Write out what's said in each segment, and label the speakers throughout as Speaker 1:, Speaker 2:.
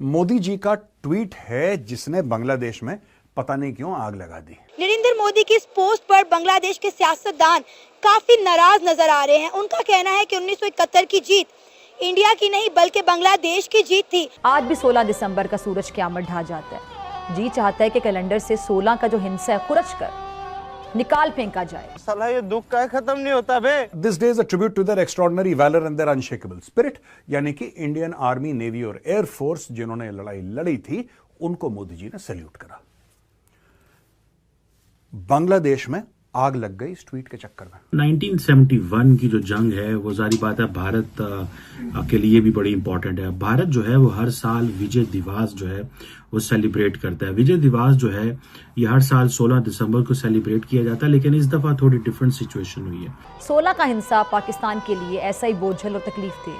Speaker 1: मोदी जी का ट्वीट है जिसने बांग्लादेश में पता नहीं क्यों आग लगा दी।
Speaker 2: नरेंद्र मोदी की इस पोस्ट पर बांग्लादेश के सियासतदान काफी नाराज नजर आ रहे हैं। उनका कहना है कि 1971 की जीत इंडिया की नहीं बल्कि बांग्लादेश की जीत थी।
Speaker 3: आज भी 16 दिसंबर का सूरज क़यामत ढा जाता है। जी चाहता है कि कैलेंडर से 16 का जो हिंसा है कुरच कर निकाल फेंका जाए।
Speaker 4: साला ये दुख का खत्म नहीं होता बे।
Speaker 1: This day is a tribute to their extraordinary valor and their unshakable spirit, यानी कि इंडियन आर्मी, नेवी और एयर फोर्स जिन्होंने लड़ाई लड़ी थी उनको मोदी जी ने सैल्यूट करा। बांग्लादेश में आग लग गई इस ट्वीट के चक्कर में।
Speaker 5: 1971 की जो जंग है वो जारी बात है भारत के लिए भी बड़ी इंपॉर्टेंट है। भारत जो है वो हर साल विजय दिवस जो है वो सेलिब्रेट करता है। विजय दिवस जो है ये हर साल 16 दिसंबर को सेलिब्रेट किया जाता है, लेकिन इस दफा थोड़ी डिफरेंट सिचुएशन हुई है।
Speaker 3: 16 का हिंसा पाकिस्तान के लिए ऐसा ही बोझल और तकलीफ थी।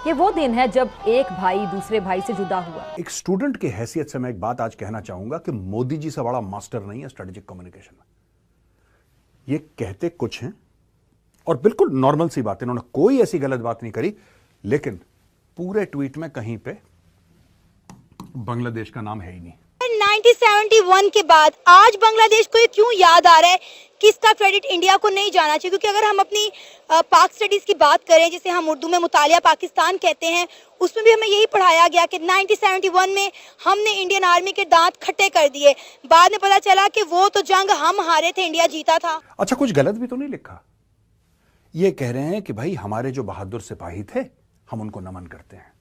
Speaker 3: ये वो दिन है जब एक भाई दूसरे भाई से जुदा हुआ।
Speaker 1: एक स्टूडेंट की हैसियत से मैं एक बात आज कहना चाहूंगा कि मोदी जी से बड़ा मास्टर नहीं है स्ट्रेटेजिक कम्युनिकेशन में। ये कहते कुछ हैं और बिल्कुल नॉर्मल सी बात है, इन्होंने कोई ऐसी गलत बात नहीं करी, लेकिन पूरे ट्वीट में कहीं पे बांग्लादेश का नाम है ही नहीं।
Speaker 2: 1971 के बाद आज बांग्लादेश को ये क्यों याद आ रहा है कि इसका क्रेडिट इंडिया को नहीं जाना चाहिए? क्योंकि अगर हम अपनी पाक स्टडीज की बात करें, जिसे हम उर्दू में मुतालिया पाकिस्तान कहते हैं, उसमें भी हमें यही पढ़ाया गया कि 1971 में हमने इंडियन आर्मी के दांत खट्टे कर दिए। बाद में पता चला कि वो तो जंग हम हारे थे, इंडिया जीता था।
Speaker 1: अच्छा, कुछ गलत भी तो नहीं लिखा। ये कह रहे हैं कि भाई हमारे जो बहादुर सिपाही थे हम उनको नमन करते हैं,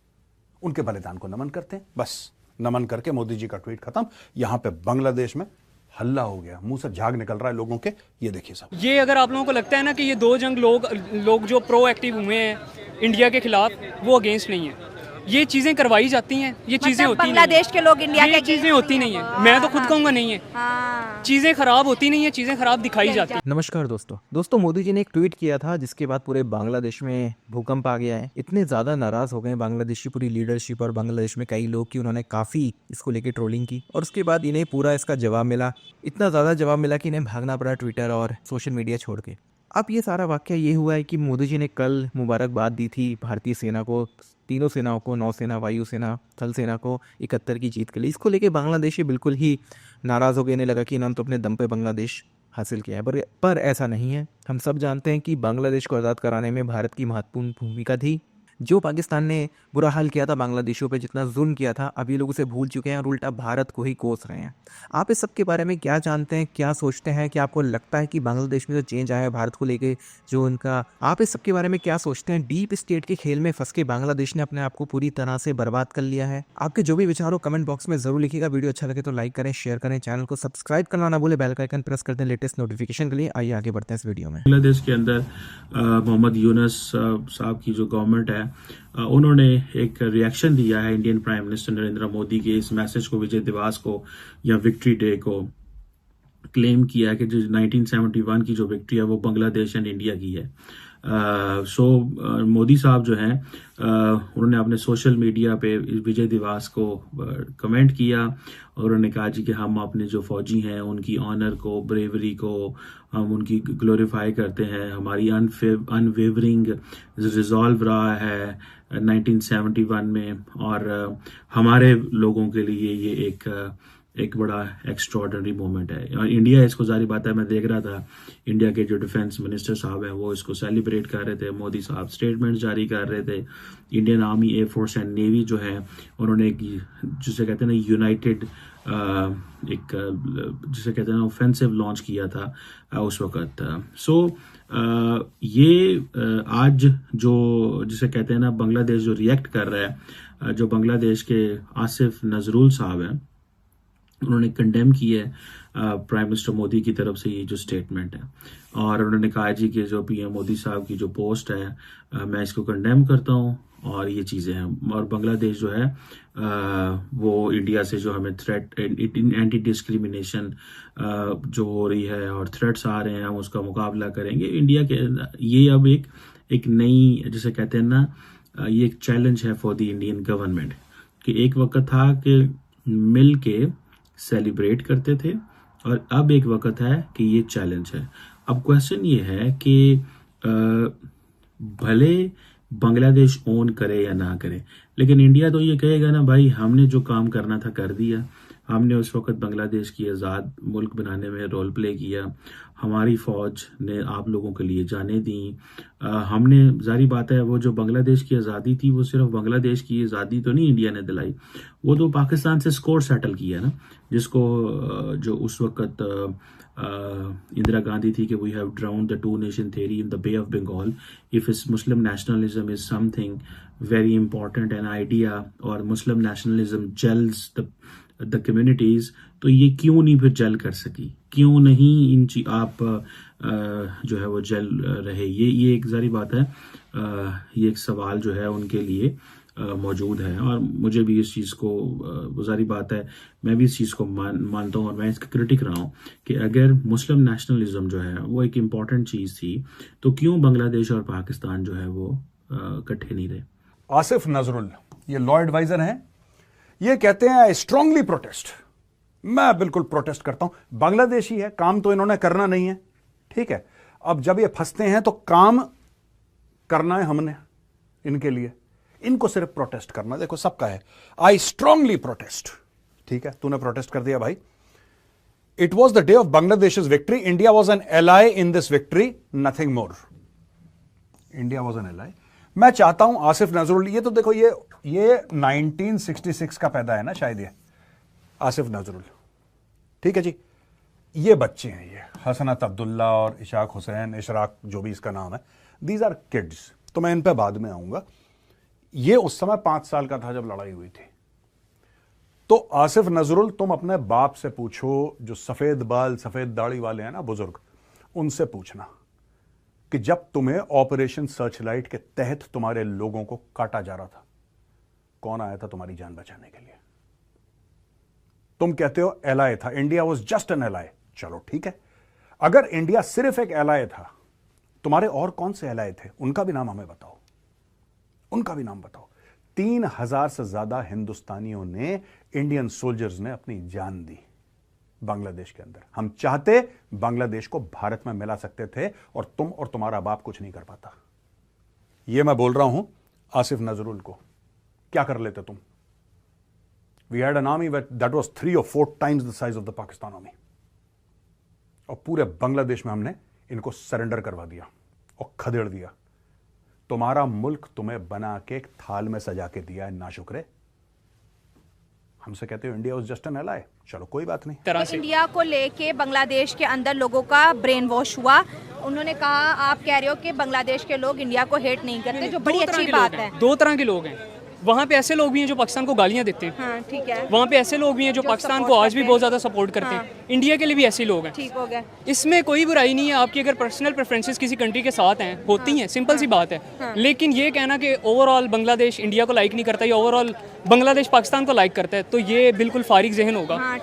Speaker 1: उनके बलिदान को नमन करते हैं। बस नमन करके मोदी जी का ट्वीट खत्म। यहां पे बांग्लादेश में हल्ला हो गया, मुंह से झाग निकल रहा है लोगों के। ये देखिए साहब,
Speaker 6: ये अगर आप लोगों को लगता है ना कि ये दो जंग लोग जो प्रो एक्टिव हुए हैं इंडिया के खिलाफ, वो अगेंस्ट नहीं है। ये चीजें करवाई जाती हैं, ये चीजें होती नहीं।
Speaker 2: बांग्लादेश के लोग इंडिया
Speaker 6: ये चीजें होती नहीं है। मैं तो खुद कहूंगा नहीं है। चीजें खराब होती नहीं है, चीजें खराब दिखाई जाती हैं।
Speaker 7: नमस्कार दोस्तों, मोदी जी ने एक ट्वीट किया था जिसके बाद पूरे बांग्लादेश में भूकंप आ गया है। इतने ज्यादा नाराज हो गए बांग्लादेश की पूरी लीडरशिप और बांग्लादेश में कई लोग कि उन्होंने काफी इसको लेके ट्रोलिंग की और उसके बाद इन्हें पूरा इसका जवाब मिला। इतना ज्यादा जवाब मिला कि इन्हें भागना पड़ा ट्विटर और सोशल मीडिया छोड़ के। अब ये सारा वाक्य ये हुआ है कि मोदी जी ने कल मुबारकबाद दी थी भारतीय सेना को, तीनों सेनाओं को, नौसेना, वायुसेना, थल सेना को 71 की जीत के लिए। इसको लेके बांग्लादेशी बिल्कुल ही नाराज़ हो गए। इन्हें लगा कि इन्होंने तो अपने दम पे बांग्लादेश हासिल किया है, पर ऐसा नहीं है। हम सब जानते हैं कि बांग्लादेश को आज़ाद कराने में भारत की महत्वपूर्ण भूमिका थी। जो पाकिस्तान ने बुरा हाल किया था बांग्लादेशियों पे, जितना जुल्म किया था, अब ये लोग उसे भूल चुके हैं और उल्टा भारत को ही कोस रहे हैं। आप इस सब के बारे में क्या जानते हैं, क्या सोचते हैं? कि आपको लगता है कि बांग्लादेश में जो चेंज आया है भारत को लेके, जो उनका, आप इस सब के बारे में क्या सोचते हैं? डीप स्टेट के खेल में फंस के बांग्लादेश ने अपने आप को पूरी तरह से बर्बाद कर लिया है। आपके जो भी विचार हो कमेंट बॉक्स में जरूर लिखिएगा। वीडियो अच्छा लगे तो लाइक करें, शेयर करें, चैनल को सब्सक्राइब करना ना भूले, बेल का आइकन प्रेस कर दें लेटेस्ट नोटिफिकेशन के लिए। आइए आगे बढ़ते हैं इस वीडियो में।
Speaker 5: बांग्लादेश के अंदर मोहम्मद यूनुस साहब की जो गवर्नमेंट है, उन्होंने एक रिएक्शन दिया है Indian prime minister Narendra Modi के इस मैसेज को, विजय दिवस को या विक्ट्री डे को। क्लेम किया है कि जो 1971 की जो विक्ट्री है वो बांग्लादेश एंड इंडिया की है। मोदी साहब जो हैं उन्होंने अपने सोशल मीडिया पे विजय दिवस को कमेंट किया और उन्होंने कहा जी कि हम अपने जो फौजी हैं उनकी ऑनर को, ब्रेवरी को हम उनकी ग्लोरीफाई करते हैं। हमारी अनवेवरिंग रिजॉल्व रहा है 1971 में और हमारे लोगों के लिए ये एक बड़ा एक्स्ट्रॉर्डनरी मोमेंट है। और इंडिया इसको, जारी बात है, मैं देख रहा था इंडिया के जो डिफेंस मिनिस्टर साहब हैं वो इसको सेलिब्रेट कर रहे थे। मोदी साहब स्टेटमेंट जारी कर रहे थे। Indian army, air force and navy जो है उन्होंने जिसे कहते हैं ना यूनाइटेड जिसे कहते हैं ना ऑफेंसिव लॉन्च किया था उस वक्त। ये आज जो जिसे कहते हैं ना बांग्लादेश जो रिएक्ट कर रहा है, जो बांग्लादेश के आसिफ नजरुल साहब हैं, उन्होंने कंडेम किया है प्राइम मिनिस्टर मोदी की तरफ से ये जो स्टेटमेंट है। और उन्होंने कहा जी कि जो पीएम मोदी साहब की जो पोस्ट है मैं इसको कंडेम करता हूँ और ये चीज़ें हैं। और बांग्लादेश जो है वो इंडिया से जो हमें थ्रेट, एंटी डिस्क्रिमिनेशन जो हो रही है और थ्रेट्स आ रहे हैं, हम उसका मुकाबला करेंगे। इंडिया के ये अब एक नई, जिसे कहते हैं ना, ये एक चैलेंज है फॉर द इंडियन गवर्नमेंट कि एक वक्त था कि मिल के सेलिब्रेट करते थे और अब एक वक्त है कि ये चैलेंज है। अब क्वेश्चन ये है कि भले बांग्लादेश ओन करे या ना करे, लेकिन इंडिया तो ये कहेगा ना भाई हमने जो काम करना था कर दिया, हमने उस वक्त बांग्लादेश की आज़ाद मुल्क बनाने में रोल प्ले किया, हमारी फ़ौज ने आप लोगों के लिए जानें दी, हमने जारी बात है वो जो बांग्लादेश की आज़ादी थी वो सिर्फ बांग्लादेश की आज़ादी तो नहीं इंडिया ने दिलाई, वो तो पाकिस्तान से स्कोर सेटल किया ना, जिसको जो उस वक्त इंदिरा गांधी थी कि we have drowned the two nation theory in the Bay of Bengal, if इस Muslim nationalism is something very important an idea और Muslim nationalism gels the communities, तो ये क्यों नहीं फिर जेल कर सकी, क्यों नहीं आप जो है वो जेल रहे, ये एक जारी बात है, ये एक सवाल जो है उनके लिए मौजूद है। और मुझे भी इस चीज़ को वो जारी बात है, मैं भी इस चीज़ को मानता हूँ और मैं इसका क्रिटिक रहा हूँ कि अगर मुस्लिम नेशनलिज्म जो है वो एक इम्पॉर्टेंट चीज़ थी तो क्यों बांग्लादेश और पाकिस्तान जो है वो इकट्ठे नहीं रहे।
Speaker 1: आसिफ नजरुल ये लॉ एडवाइजर हैं, ये कहते हैं आई स्ट्रांगली प्रोटेस्ट, मैं बिल्कुल प्रोटेस्ट करता हूं, बांग्लादेशी है, काम तो इन्होंने करना नहीं है, ठीक है, अब जब ये फंसते हैं तो काम करना है हमने इनके लिए, इनको सिर्फ प्रोटेस्ट करना, देखो सबका है, आई स्ट्रांगली प्रोटेस्ट, ठीक है, तूने प्रोटेस्ट कर दिया भाई, it was the day of Bangladesh victory, India was an ally in this victory, nothing more, India was an ally. मैं चाहता हूं आसिफ नजरुल, ये तो देखो ये 1966 का पैदा है ना शायद, ये आसिफ नजरुल, ठीक है जी, ये बच्चे हैं, ये हसनत अब्दुल्ला और इशाक हुसैन, इशराक जो भी इसका नाम है, दीज आर किड्स, तो मैं इन पे बाद में आऊंगा। ये उस समय 5 साल का था जब लड़ाई हुई थी। तो आसिफ नजरुल तुम अपने बाप से पूछो, जो सफेद बाल सफेद दाढ़ी वाले हैं ना बुजुर्ग, उनसे पूछना कि जब तुम्हें ऑपरेशन सर्चलाइट के तहत तुम्हारे लोगों को काटा जा रहा था, कौन आया था तुम्हारी जान बचाने के लिए? तुम कहते हो एलआई था, India was just an ally, चलो ठीक है, अगर इंडिया सिर्फ एक एलआई था, तुम्हारे और कौन से एलआई थे, उनका भी नाम हमें बताओ, उनका भी नाम बताओ। 3000 से ज्यादा हिंदुस्तानियों ने, इंडियन सोल्जर्स ने अपनी जान दी बांग्लादेश के अंदर। हम चाहते बांग्लादेश को भारत में मिला सकते थे और तुम और तुम्हारा बाप कुछ नहीं कर पाता। यह मैं बोल रहा हूं आसिफ नजरुल को, क्या कर लेते तुम? We had an army that was 3 or 4 times the size of the Pakistan army, और पूरे बांग्लादेश में हमने इनको सरेंडर करवा दिया और खदेड़ दिया। तुम्हारा मुल्क तुम्हें बना के एक थाल में सजा के दिया है, नाशुक्रे। हमसे कहते हो India was just an ally, चलो कोई बात नहीं।
Speaker 3: तरह से इंडिया को लेके बांग्लादेश के अंदर लोगों का ब्रेन वॉश हुआ, उन्होंने कहा, आप कह रहे हो कि बांग्लादेश के लोग इंडिया को हेट नहीं करते, जो बड़ी अच्छी बात है।
Speaker 6: 2 तरह के लोग हैं, वहाँ पे ऐसे लोग भी हैं जो पाकिस्तान को गालियाँ देते हैं,
Speaker 3: हाँ, ठीक है,
Speaker 6: वहाँ पे ऐसे लोग भी हैं जो पाकिस्तान को आज भी बहुत ज़्यादा सपोर्ट करते हैं, इंडिया के लिए भी ऐसे लोग हैं,
Speaker 3: ठीक हो गया।
Speaker 6: इसमें कोई बुराई नहीं है। आपकी अगर पर्सनल प्रेफरेंसेस किसी कंट्री के साथ हैं, होती हैं, सिंपल सी बात है, लेकिन ये कहना कि ओवरऑल बांग्लादेश इंडिया को लाइक नहीं करता या ओवरऑल बांग्लादेश पाकिस्तान को लाइक करता है, तो ये बिल्कुल फारिग जहन होगा।